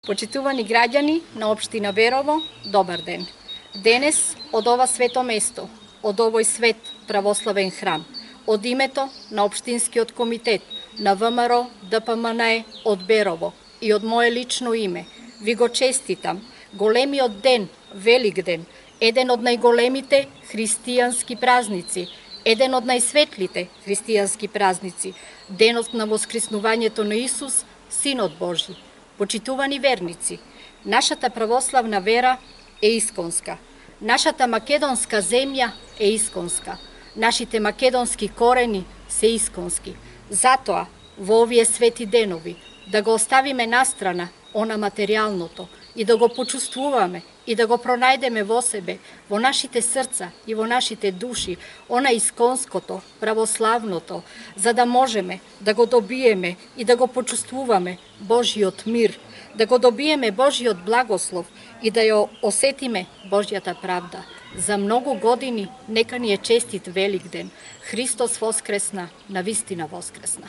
Почитувани граѓани на општина Верово, добар ден. Денес од ова свето место, од овој свет православен храм, од името на Општинскиот комитет на ВМРО ДПМНЕ од Берово и од мое лично име, ви го честитам големиот ден, Великден, еден од најголемите христијански празници, еден од најсветлите христијански празници, денот на воскреснувањето на Исус, Синот Божи. Почитувани верници, нашата православна вера е исконска. Нашата македонска земја е исконска. Нашите македонски корени се исконски. Затоа, во овие свети денови, да го оставиме настрана она материјалното и да го почувствуваме и да го пронајдеме во себе, во нашите срца и во нашите души, она исконското, православното, за да можеме да го добиеме и да го почувствуваме Божиот мир, да го добиеме Божиот благослов и да ја осетиме Божјата правда. За многу години нека ни е честит Великден. Христос воскресна, навистина воскресна.